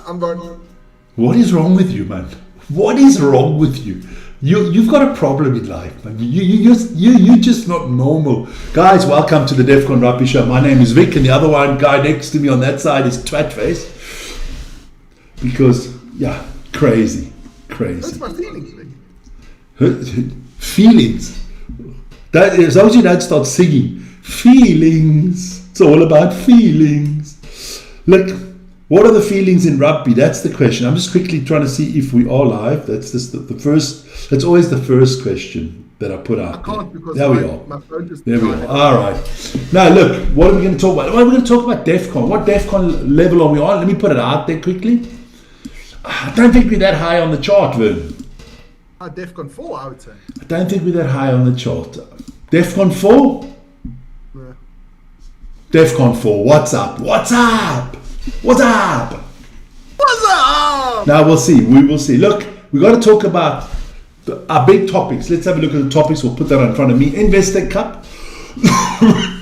I'm going. What is wrong with you, man? What is wrong with you? You've got a problem in life, man. You're just not normal. Guys, welcome to the DEFCON Rugby Show. My name is Vic, and the other one guy next to me on that side is Twatface. Because, yeah, crazy. That's my feelings, Vic. Feelings. That is, as long as you don't start singing. Feelings. It's all about feelings. Look, what are the feelings in rugby? That's the question. I'm just quickly trying to see if we are live. That's just the first. That's always the first question that I put out. I can't because there we are. My phone just there we are. All right. Now look, what are we going to talk about? Well, we're going to talk about DEFCON. What DEFCON level are we on? Let me put it out there quickly. I don't think we're that high on the chart, Vern. DEFCON 4, I would say. I don't think we're that high on the chart. DEFCON 4? Yeah. DEFCON 4. What's up? What's up? What's up? What's up? Now we'll see. We will see. Look, we got to talk about our big topics. Let's have a look at the topics. We'll put that in front of me. Investec Cup,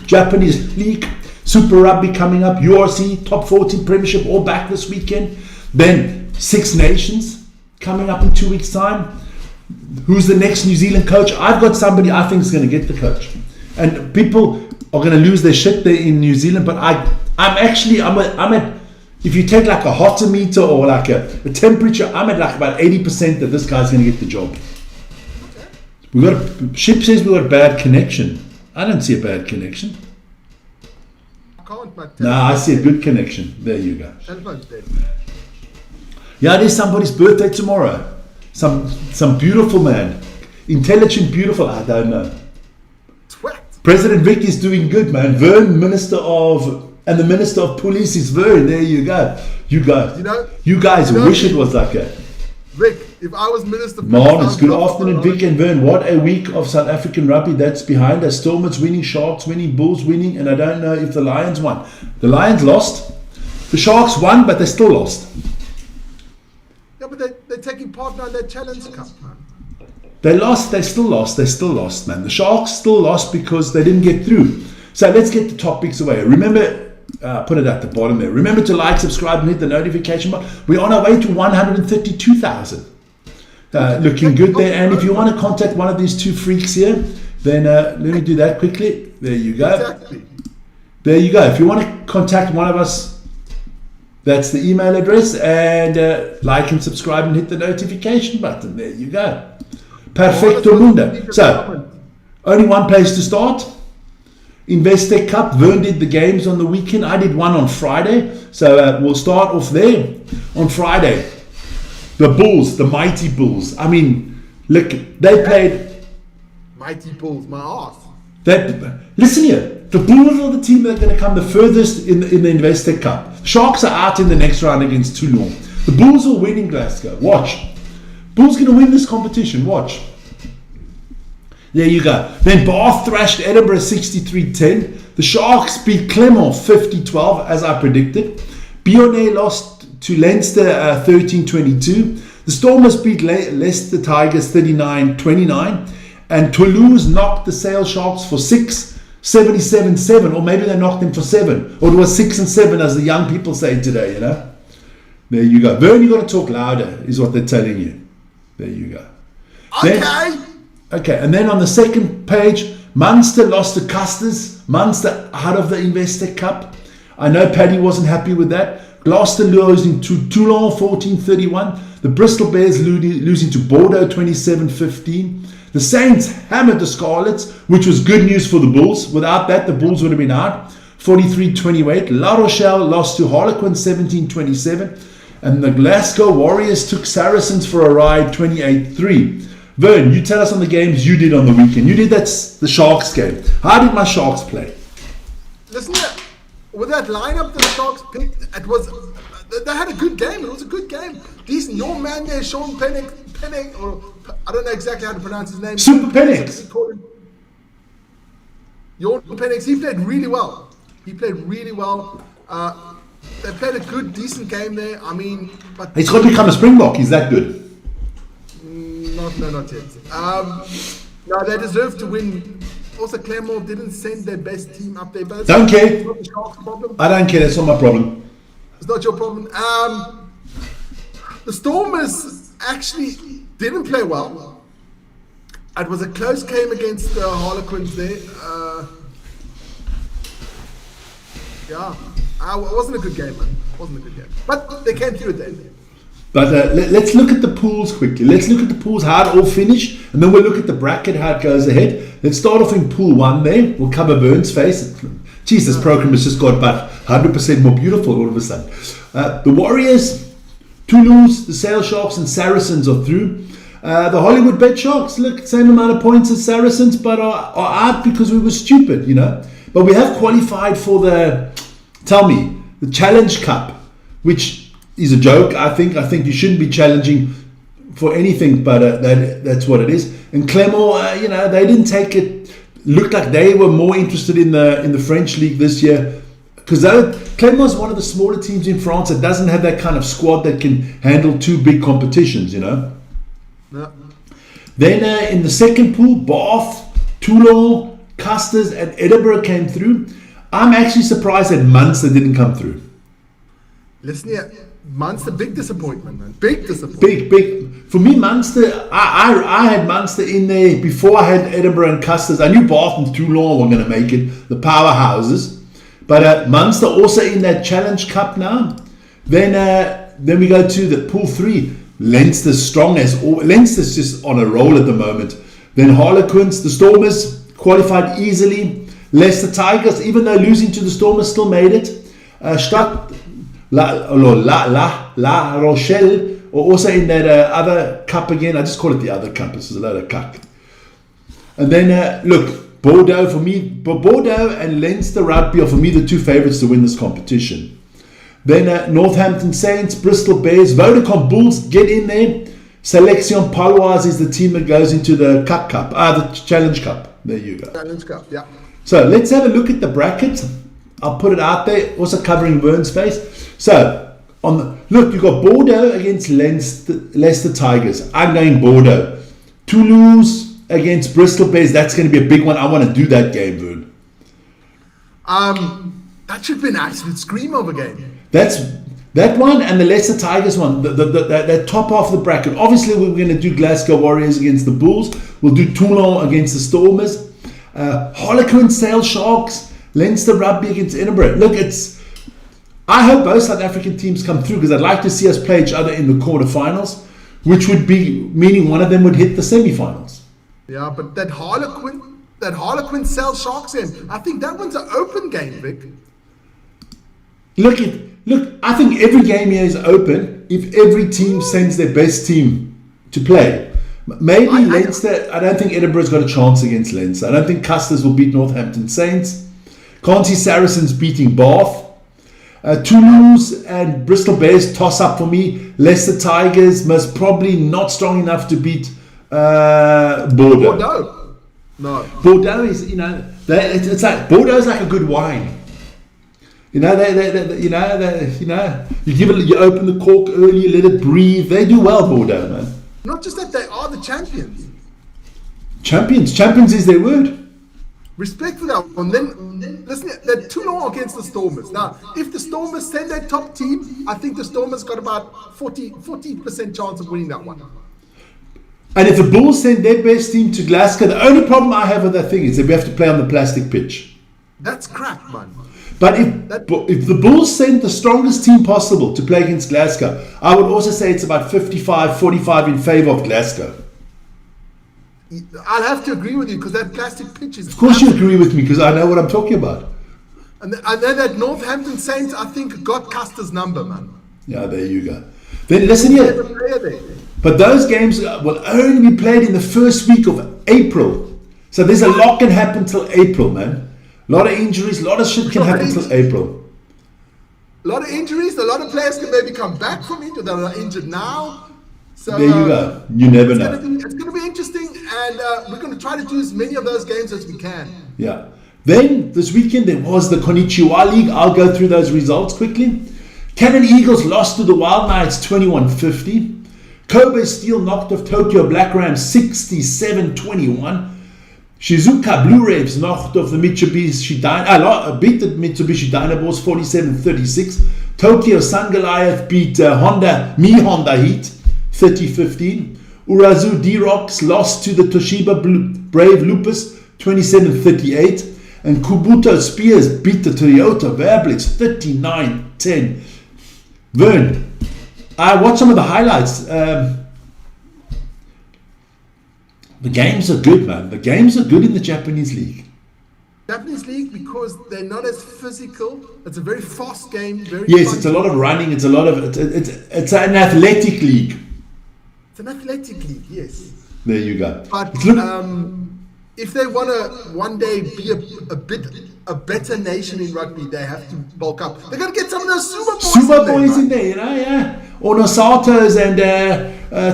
Japanese League, Super Rugby coming up, URC, Top 14 Premiership, all back this weekend. Then Six Nations coming up in 2 weeks' time. Who's the next New Zealand coach? I've got somebody I think is going to get the coach. And people are going to lose their shit there in New Zealand, but I'm at, if you take like a hotter meter or like a temperature, I'm at like about 80% that this guy's going to get the job. Ship says we got a bad connection. I don't see a bad connection. I see a good connection. There you go. Yeah, there's somebody's birthday tomorrow. Some beautiful man. Intelligent, beautiful, I don't know. President Vic is doing good, man. Vern, and the Minister of Police is Vern. There you go. You guys wish it was like that. Vic, if I was Minister of Police... it's good afternoon, Vic and Vern. What a week of South African rugby that's behind us. Stormers winning, Sharks winning, Bulls winning, and I don't know if the Lions won. The Lions lost. The Sharks won, but they still lost. Yeah, but they're taking part now in that Challenge Cup, man. They lost, they still lost, man. The Sharks still lost because they didn't get through. So let's get the topics away. Remember, put it at the bottom there. Remember to like, subscribe, and hit the notification button. We're on our way to 132,000. Looking good there. And if you want to contact one of these two freaks here, then let me do that quickly. There you go. Exactly. There you go. If you want to contact one of us, that's the email address. And like and subscribe and hit the notification button. There you go. Perfecto mundo. So, only one place to start. Investec Cup. Vern did the games on the weekend. I did one on Friday. So we'll start off there. On Friday, the Bulls, the mighty Bulls. I mean, look, they played... Mighty Bulls, my ass. Listen here. The Bulls are the team that are going to come the furthest in the Investec Cup. The Sharks are out in the next round against Toulon. The Bulls will win in Glasgow. Watch. Bulls going to win this competition. Watch. There you go. Then Bath thrashed Edinburgh 63-10. The Sharks beat Clermont 50-12, as I predicted. Bionnet lost to Leinster 13-22. The Stormers beat Leicester Tigers 39-29. And Toulouse knocked the Sale Sharks for 6, 77-7. Or maybe they knocked them for 7. Or it was 6 and 7, as the young people say today, you know. There you go. Vern, you got to talk louder, is what they're telling you. There you go. Okay, and then on the second page, Munster lost to Custers. Munster out of the Investec Cup. I know Paddy wasn't happy with that. Gloucester losing to Toulon 14-31. The Bristol Bears losing to Bordeaux 27-15. The Saints hammered the Scarlets, which was good news for the Bulls. Without that, the Bulls would have been out. 43-28. La Rochelle lost to Harlequin 17-27. And the Glasgow Warriors took Saracens for a ride 28-3. Vern, you tell us on the games you did on the weekend. You did the Sharks game. How did my Sharks play? Listen, with that lineup that the Sharks picked, they had a good game. It was a good game. Decent. Your man there, Sean Pennick, or I don't know exactly how to pronounce his name. Super Penix. Your Penix, he played really well. They played a good, decent game there. I mean, but he's got to become a Springbok. He's that good. Not yet. No, they deserve to win. Also, Clermont didn't send their best team up there. But don't care. Not the Sharks' problem. I don't care. That's not my problem. It's not your problem. The Stormers actually didn't play well. It was a close game against the Harlequins there. It wasn't a good game, man. It wasn't a good game. But they came through it then. But let's look at the pools quickly. Let's look at the pools, how it all finished, and then we'll look at the bracket, how it goes ahead. Let's start off in Pool 1 there. We'll cover Vern's face. Jeez, this program has just got about 100% more beautiful all of a sudden. The Warriors, Toulouse, the Sail Sharks, and Saracens are through. The Hollywood Bet Sharks, look, same amount of points as Saracens, but are out because we were stupid, you know. But we have qualified for the Challenge Cup, which is a joke. I think you shouldn't be challenging for anything, but that's what it is. And Clermont, they didn't take it. Looked like they were more interested in the French league this year, because Clermont is one of the smaller teams in France that doesn't have that kind of squad that can handle two big competitions, you know. No. Then in the second pool, Bath, Toulon, Custers, and Edinburgh came through. I'm actually surprised that Munster didn't come through. Listen here, Munster, big disappointment, man. Big disappointment. Big. For me, Munster, I had Munster in there before I had Edinburgh and Custers. I knew Bath and Toulon were going to make it, the powerhouses. But Munster also in that Challenge Cup now. Then we go to the Pool 3. Leinster's strong as Leinster's just on a roll at the moment. Then Harlequins, the Stormers qualified easily. Leicester Tigers, even though losing to the Stormers, still made it. La Rochelle, or also in that other cup again. I just call it the other cup. This is a load of cup. And then look, Bordeaux for me. Bordeaux and Leinster Rugby are for me the two favourites to win this competition. Then Northampton Saints, Bristol Bears, Vodacom Bulls get in there. Selection Paloise is the team that goes into the Cup, the Challenge Cup. There you go. Challenge Cup, yeah. So let's have a look at the bracket. I'll put it out there, also covering Vern's face. So, you've got Bordeaux against Leicester Tigers. I'm going Bordeaux. Toulouse against Bristol Bears. That's going to be a big one. I want to do that game, Vern. That should be an absolute scream of a game. That's that one and the Leicester Tigers one, the top half of the bracket. Obviously, we're going to do Glasgow Warriors against the Bulls. We'll do Toulon against the Stormers. Harlequin Sail Sharks, Leinster Rugby against Edinburgh. Look, I hope both South African teams come through, because I'd like to see us play each other in the quarterfinals, which would be meaning one of them would hit the semi-finals. Yeah, but that Harlequin Sail Sharks game, I think that one's an open game, Vic. Look, I think every game here is open if every team sends their best team to play. Maybe Leinster, I don't think Edinburgh's got a chance against Leinster. I don't think Custers will beat Northampton Saints. Can't see Saracens beating Bath. Toulouse and Bristol Bears toss up for me. Leicester Tigers most probably not strong enough to beat Bordeaux. No. Bordeaux is, it's like Bordeaux's like a good wine. You you open the cork early, let it breathe. They do well, Bordeaux, man. Not just that, they are the champions. Champions is their word. Respect for that one. Then listen, they're Toulon against the Stormers. Now, if the Stormers send their top team, I think the Stormers got about 40% chance of winning that one. And if the Bulls send their best team to Glasgow, the only problem I have with that thing is that we have to play on the plastic pitch. That's crap, man. But if the Bulls send the strongest team possible to play against Glasgow, I would also say it's about 55-45 in favour of Glasgow. I'll have to agree with you, because that plastic pitch is... Of course you agree with me, because I know what I'm talking about. And then that Northampton Saints, I think, got Custer's number, man. Yeah, there you go. Then listen here. But those games will only be played in the first week of April. So there's a lot can happen till April, man. A lot of injuries, a lot of shit can happen till April. A lot of injuries, a lot of players can maybe come back from injury that are injured now. So there you go. You never know. It's going to be interesting, and we're going to try to do as many of those games as we can. Yeah. Then this weekend there was the Konnichiwa League. I'll go through those results quickly. Cannon Eagles lost to the Wild Knights 21-50. Kobe Steel knocked off Tokyo Black Rams 67-21. Shizuoka Blue Raves knocked off the Mitsubishi beat the Mitsubishi Dynaboars 47-36. Tokyo Sun Goliath beat Honda Heat 30-15. Urazu D-Rocks lost to the Toshiba Brave Lupus 27-38. And Kubuto Spears beat the Toyota Verblitz 39-10. Vern, I watched some of the highlights. The games are good, man. The games are good in the Japanese league. Japanese league, because they're not as physical. It's a very fast game. Yes, it's a lot of running. It's a lot of it's an athletic league. It's an athletic league, yes. There you go. But if they want to one day be a better nation in rugby, they have to bulk up. They're going to get some of those Sumo boys in there, you know, yeah. Onosatos and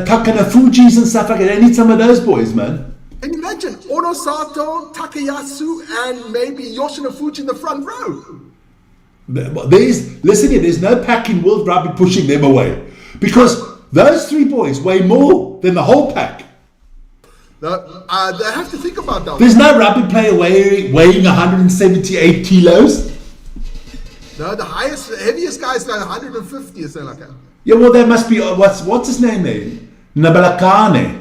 Takanafujis and stuff like that. They need some of those boys, man. And imagine Onosato, Takayasu, and maybe Yoshinofuji in the front row. There's no pack in World Rugby pushing them away. Because those three boys weigh more than the whole pack. They have to think about that. There's no rugby player weighing 178 kilos. No, the heaviest guy is like 150 or something like that. Yeah, well, there must be, what's his name there? Nabalakane.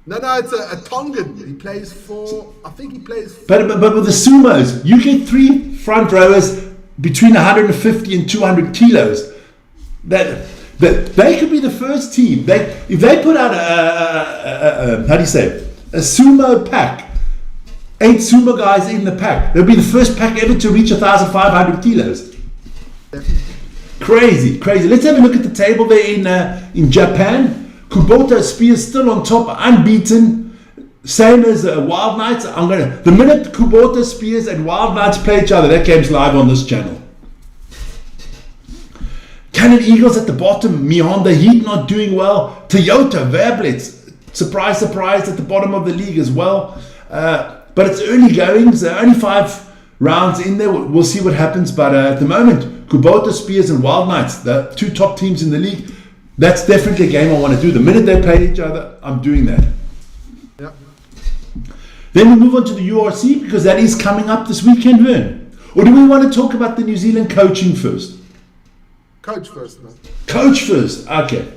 No, it's a Tongan. He plays for, I think he plays for... But with the Sumos, you get three front rowers between 150 and 200 kilos. That they could be the first team. If they put out a sumo pack, 8 sumo guys in the pack, they'll be the first pack ever to reach 1,500 kilos. Crazy. Let's have a look at the table there in Japan. Kubota Spears still on top, unbeaten, same as Wild Knights. The minute Kubota Spears and Wild Knights play each other, that game's live on this channel. Cannon Eagles at the bottom, Honda Heat not doing well, Toyota Verblitz, surprise, at the bottom of the league as well. But it's early goings, only 5 rounds in there. We'll see what happens. But at the moment, Kubota Spears and Wild Knights, the 2 top teams in the league. That's definitely a game I want to do. The minute they play each other, I'm doing that. Yeah. Then we move on to the URC because that is coming up this weekend, Vern. Or do we want to talk about the New Zealand coaching first? Coach first, man. Coach first, okay.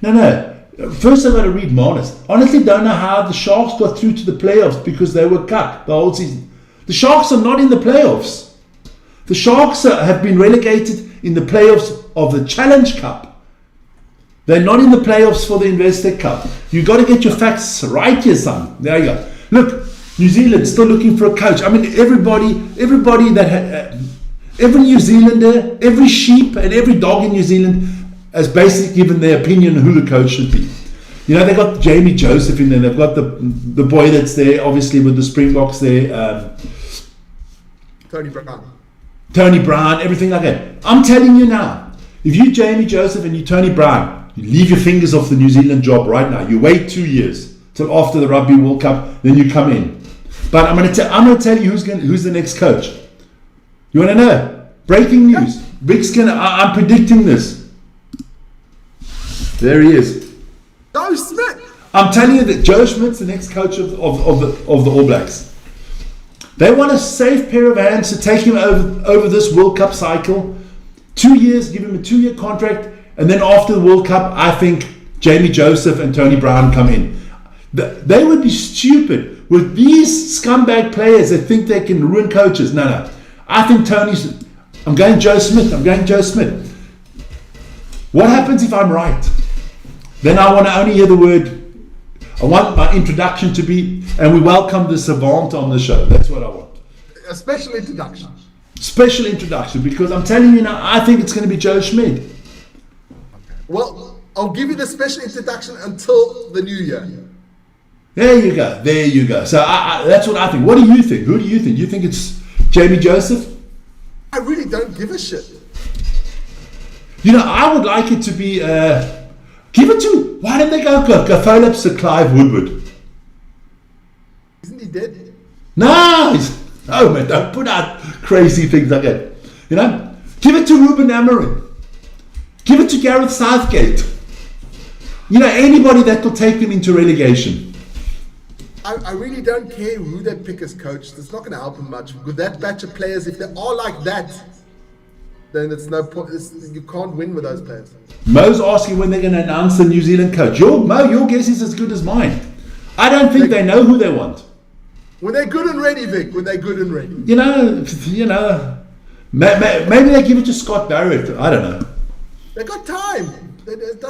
No. First I've got to read Marnus. Honestly, don't know how the Sharks got through to the playoffs because they were cut the whole season. The Sharks are not in the playoffs. The Sharks have been relegated in the playoffs of the Challenge Cup. They're not in the playoffs for the Investec Cup. You got to get your facts right here, son. There you go. Look, New Zealand still looking for a coach. I mean, everybody that every New Zealander, every sheep and every dog in New Zealand has basically given their opinion on who the coach should be. You know, they got Jamie Joseph in there. They've got the boy that's there, obviously with the Springboks there. Tony Brown, everything like that. I'm telling you now, if you Jamie Joseph and you Tony Brown, you leave your fingers off the New Zealand job right now. You wait 2 years till after the Rugby World Cup, then you come in. But I'm going to tell you who's the next coach. You want to know? Breaking news. Rick's I'm predicting this. There he is. Joe Schmidt. I'm telling you that Joe Schmidt's the next coach of the All Blacks. They want a safe pair of hands to take him over this World Cup cycle. 2 years, give him a 2-year contract, and then after the World Cup, I think Jamie Joseph and Tony Brown come in. They would be stupid with these scumbag players that think they can ruin coaches. No. I think I'm going Joe Schmidt. What happens if I'm right? Then I want to only hear the word. I want my introduction to be, and we welcome the savant on the show. That's what I want. A special introduction. Special introduction, because I'm telling you now, I think it's going to be Joe Schmidt. Well, I'll give you the special introduction until the new year. There you go. So that's what I think. What do you think? Who do you think? You think it's Jamie Joseph? I really don't give a shit. You know, I would like it to be... give it to... Why didn't they go Phillips to Clive Woodward? Isn't he dead? No, man, don't put out crazy things like that. You know, give it to Ruben Amorim. Give it to Gareth Southgate. You know, anybody that will take them into relegation. I really don't care who they pick as coach. It's not going to help them much. With that batch of players, if they are like that, then it's no point. You can't win with those players. Mo's asking when they're going to announce the New Zealand coach. Your guess is as good as mine. I don't think they know who they want. When they're good and ready, Vic. When they're good and ready. You know. Maybe they give it to Scott Barrett. I don't know. They got time.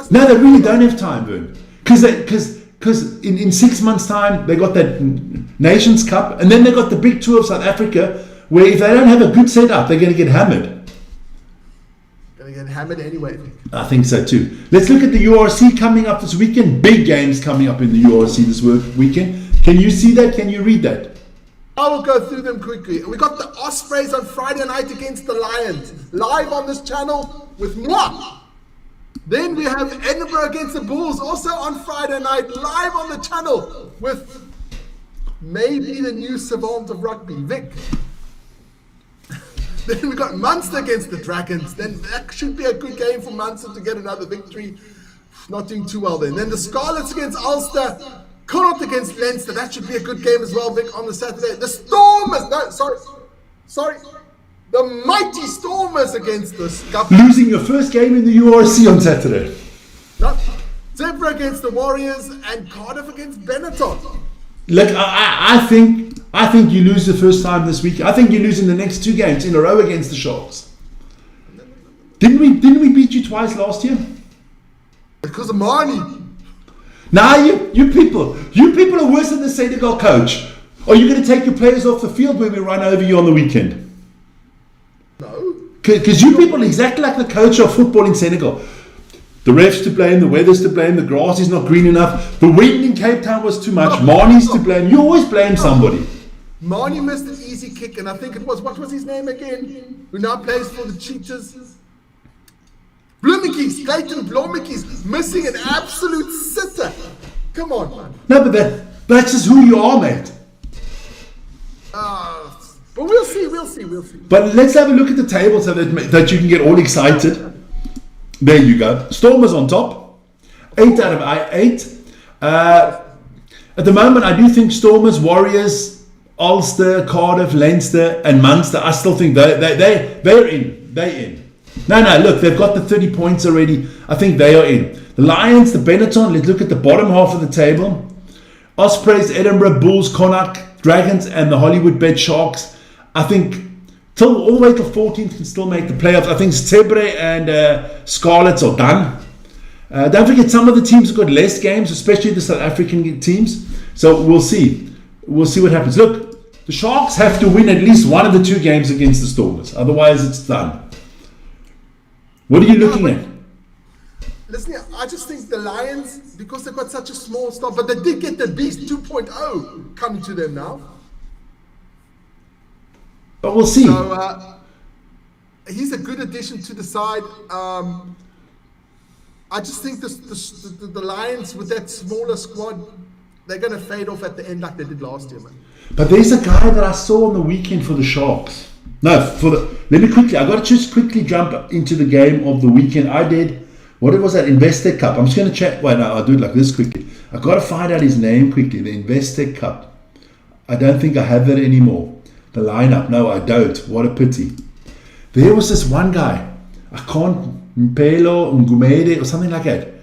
No, they really don't have time, Vern. Because in 6 months' time, they got that Nations Cup, and then they got the big tour of South Africa, where if they don't have a good setup, they're going to get hammered. Going to get hammered anyway. I think so too. Let's look at the URC coming up this weekend. Big games coming up in the URC this weekend. Can you see that? Can you read that? I will go through them quickly. We got the Ospreys on Friday night against the Lions, live on this channel with moi. Then we have Edinburgh against the Bulls, also on Friday night, live on the channel with maybe the new savant of rugby, Vic. Then we got Munster against the Dragons. Then that should be a good game for Munster to get another victory. Not doing too well then. Then the Scarlets against Ulster. Connacht against Leinster. That should be a good game as well, Vic, on the Saturday. The Stormers. No, sorry. The mighty Stormers against the Scup. Losing your first game in the URC on Saturday. No. Zebra against the Warriors and Cardiff against Benetton. Look, I think you lose the first time this week. I think you're losing the next 2 games in a row against the Sharks. Didn't we beat you twice last year? Because of Marnie. Now you people are worse than the Senegal coach. Are you going to take your players off the field when we run over you on the weekend? No. Because you people are exactly like the coach of football in Senegal. The refs to blame, the weather's to blame, the grass is not green enough, the wind in Cape Town was too much, Marnie's to blame. You always blame somebody. Marnie missed an easy kick, and I think it was, what was his name again? Who now plays for the Cheetahs? Bloemetjies, Clayton Bloemetjies, missing an absolute sitter. Come on, man. No, but that's just who you are, mate. But we'll see. But let's have a look at the table so that you can get all excited. There you go. Stormers on top. 8 out of 8. At the moment, I do think Stormers, Warriors, Ulster, Cardiff, Leinster, and Munster, I still think they're in. They're in. No, look, they've got the 30 points already. I think they are in. The Lions, the Benetton, let's look at the bottom half of the table. Ospreys, Edinburgh, Bulls, Connacht, Dragons, and the Hollywood Bed Sharks. I think all the way till 14th can still make the playoffs. I think Zebre and Scarlets are done. Don't forget, some of the teams have got less games, especially the South African teams. So we'll see. We'll see what happens. Look, the Sharks have to win at least one of the 2 games against the Stormers. Otherwise, it's done. What are you looking at? Listen, I just think the Lions, because they've got such a small staff, but they did get the Beast 2.0 coming to them now. But we'll see. So, he's a good addition to the side. I just think the Lions, with that smaller squad, they're going to fade off at the end like they did last year, man. But there's a guy that I saw on the weekend for the Sharks. Let me quickly, I got to just quickly jump into the game of the weekend. I did, what was that, Investec Cup. I'm just going to check, wait, no, I'll do it like this quickly. I've got to find out his name quickly, the Investec Cup. I don't think I have that anymore. The lineup, no, I don't. What a pity. There was this one guy, I can't, Mpelo, Ngumede, or something like that.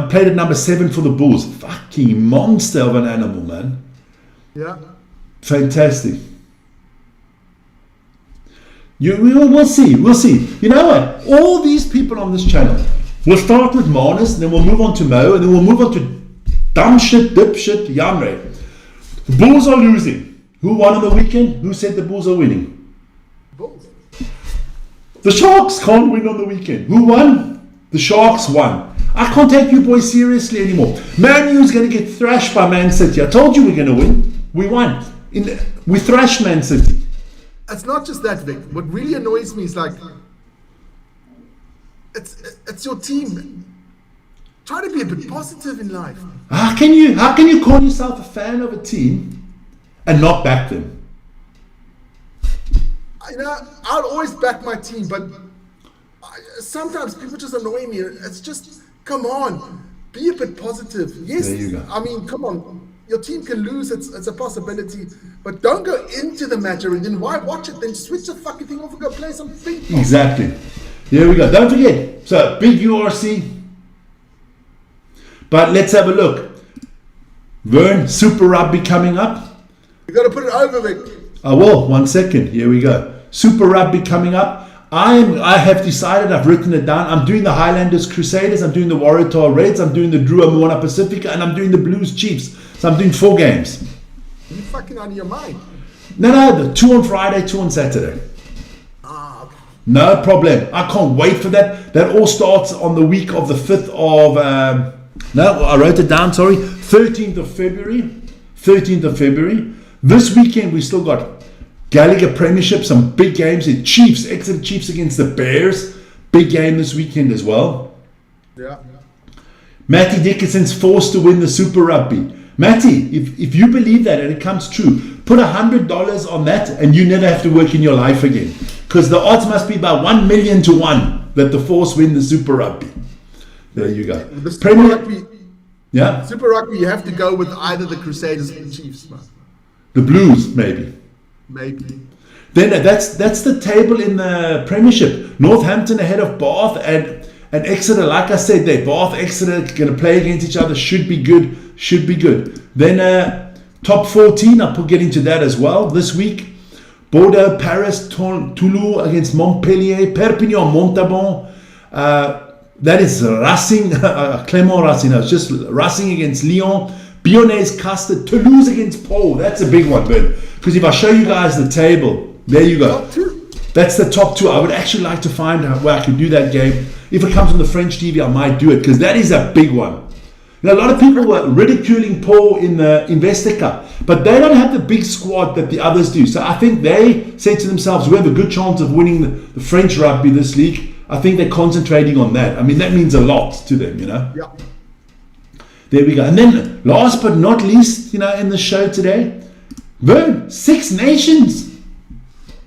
Played at number 7 for the Bulls. Fucking monster of an animal, man. Yeah. Fantastic. We'll see. You know what? All these people on this channel, we'll start with Marnus, and then we'll move on to Mo, and then we'll move on to dumb shit, dipshit, Janre. The Bulls are losing. Who won on the weekend? Who said the Bulls are winning? Bulls. The Sharks can't win on the weekend. Who won? The Sharks won. I can't take you boys seriously anymore. Man U's going to get thrashed by Man City. I told you we're going to win. We won. We thrashed Man City. It's not just that, Vic. What really annoys me is like, it's your team. Try to be a bit positive in life. How can you call yourself a fan of a team and not back them? I'll always back my team, but sometimes people just annoy me. It's just, come on, be a bit positive. Yes, there you go. I mean, come on. your team can lose. It's a possibility, but don't go into the match and then why watch it? Then switch the fucking thing off and go play some ping pong. Exactly. Here we go. Don't forget. So big URC. But let's have a look. Vern, Super Rugby coming up. You got to put it over, Vic. I will. 1 second. Here we go. Super Rugby coming up. I have decided, I've written it down. I'm doing the Highlanders Crusaders, I'm doing the Waratah Reds, I'm doing the Drua Moana Pacifica, and I'm doing the Blues Chiefs. So I'm doing 4 games. You're fucking out of your mind. No, the 2 on Friday, 2 on Saturday. Okay. No problem. I can't wait for that. That all starts on the week of the 5th of, no, I wrote it down, sorry. 13th of February. 13th of February. This weekend we still got Gallagher Premiership, some big games. The Chiefs, Exeter Chiefs against the Bears. Big game this weekend as well. Yeah. Matty Dickinson's forced to win the Super Rugby. Matty, if you believe that and it comes true, put $100 on that and you never have to work in your life again. Because the odds must be about 1 million to 1 that the Force win the Super Rugby. There you go. The Super Rugby, yeah? Super Rugby, you have to go with either the Crusaders or the Chiefs, man. The Blues, maybe. Maybe. Then that's the table in the Premiership. Northampton ahead of Bath and Exeter. Like I said, Bath, Exeter going to play against each other. Should be good. Should be good. Then top 14. I'll get into that as well this week. Bordeaux, Paris, Toulouse against Montpellier, Perpignan, Montauban. That is Racing, Clermont Racing. No, it's just Racing against Lyon. Lyonnais, Custard, Toulouse against Pau. That's a big one, Ben. Because if I show you guys the table, there you go. Top 2. That's the top 2. I would actually like to find out where I could do that game. If it comes on the French TV, I might do it because that is a big one. You know, a lot of people were ridiculing Pau in the Investor Cup, but they don't have the big squad that the others do. So I think they say to themselves, we have a good chance of winning the French rugby this league. I think they're concentrating on that. I mean, that means a lot to them, you know. Yeah. There we go. And then last but not least, you know, in the show today, Vern, 6 Nations.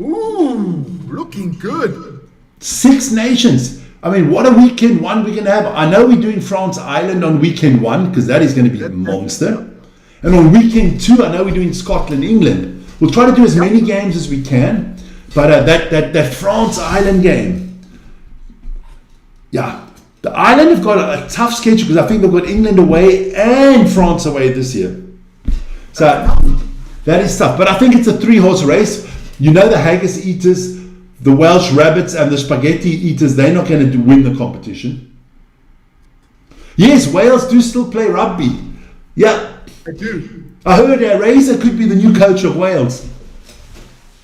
Ooh, looking good. 6 Nations. I mean, what a weekend one we can have. I know we're doing France Ireland on weekend 1 because that is going to be a monster. And on weekend 2, I know we're doing Scotland England. We'll try to do as many games as we can. But that France Ireland game, yeah. The Ireland have got a tough schedule because I think they've got England away and France away this year. So that is tough. But I think it's a 3-horse race. You know the haggis eaters, the Welsh rabbits and the spaghetti eaters, they're not going to win the competition. Yes, Wales do still play rugby. Yeah. I do. I heard Razor could be the new coach of Wales.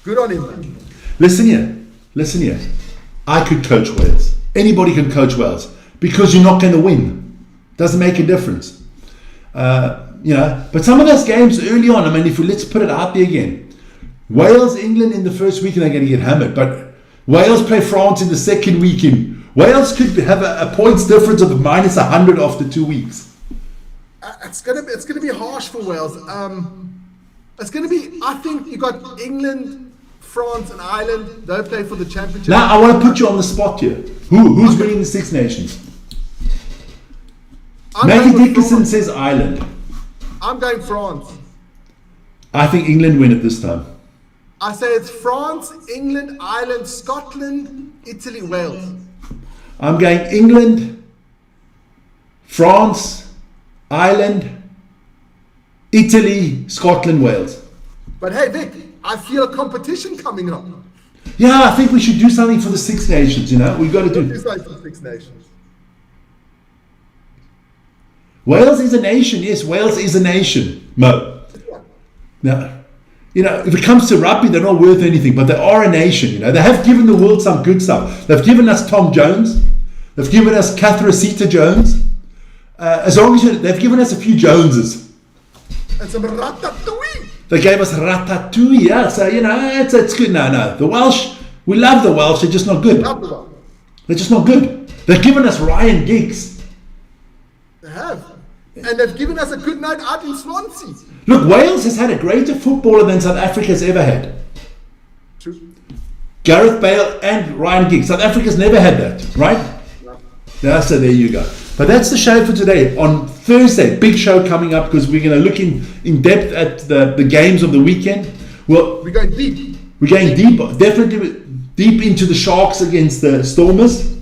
Good on him, man. Listen here. I could coach Wales. Anybody can coach Wales. Because you're not going to win. Doesn't make a difference. You know, but some of those games early on, I mean, let's put it out there again. Wales, England in the first weekend, they're going to get hammered. But Wales play France in the second weekend. Wales could have a points difference of minus 100 after 2 weeks. It's gonna be harsh for Wales. It's gonna be. I think you got England, France, and Ireland. They'll play for the championship. Now I want to put you on the spot here. Who's winning the 6 Nations? Matty Dickinson says Ireland. I'm going France. I think England win it this time. I say it's France, England, Ireland, Scotland, Italy, Wales. I'm going England, France, Ireland, Italy, Scotland, Wales. But hey, Vic, I feel a competition coming up. Yeah, I think we should do something for the 6 Nations, you know. We've got to do something for the 6 Nations. Wales is a nation, yes, Wales is a nation, Mo. Now, you know, if it comes to rugby, they're not worth anything, but they are a nation, you know. They have given the world some good stuff. They've given us Tom Jones. They've given us Catherine Zeta-Jones. They've given us a few Joneses. And some ratatouille. They gave us ratatouille, yeah. So, you know, it's good. No. The Welsh, we love the Welsh. They're just not good. They're just not good. They've given us Ryan Giggs. They have. And they've given us a good night out in Swansea. Look, Wales has had a greater footballer than South Africa has ever had. True. Gareth Bale and Ryan Giggs. South Africa's never had that, right? No. Yeah, so there you go. But that's the show for today. On Thursday, big show coming up because we're going to look in depth at the games of the weekend. Well, We're going deep. we're going deep, definitely deep into the Sharks against the Stormers.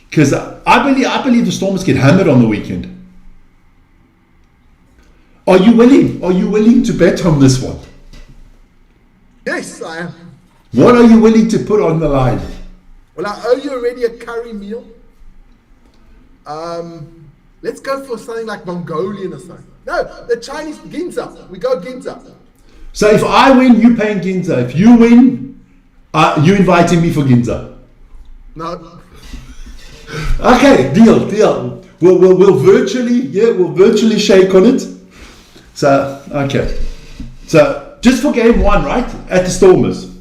Because I believe the Stormers get hammered on the weekend. Are you willing? Are you willing to bet on this one? Yes, I am. What are you willing to put on the line? Well, I owe you already a curry meal. Let's go for something like Mongolian or something. No, the Chinese Ginza. We go Ginza. So if I win, you paying Ginza. If you win, you inviting me for Ginza. No. Okay, deal. We'll virtually shake on it. So okay. So just for game one, right? At the Stormers.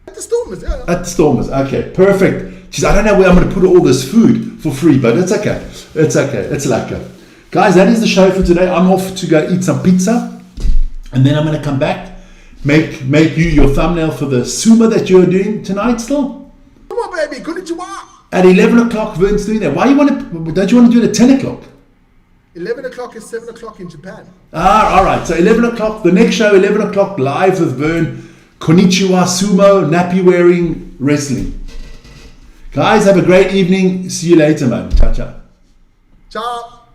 At the Stormers, yeah. At the Stormers. Okay, perfect. Jeez, I don't know where I'm going to put all this food for free, but it's okay. It's okay. It's lekker. Guys, that is the show for today. I'm off to go eat some pizza, and then I'm going to come back, make you your thumbnail for the sumo that you're doing tonight still. Come on, baby. Konnichiwa. At 11 o'clock, Vern's doing that. Don't you want to do it at 10 o'clock? 11 o'clock is 7 o'clock in Japan. All right. So 11 o'clock, the next show, 11 o'clock, live with Vern. Konnichiwa, sumo, nappy wearing, wrestling. Guys, have a great evening. See you later, man. Ciao, ciao. Ciao.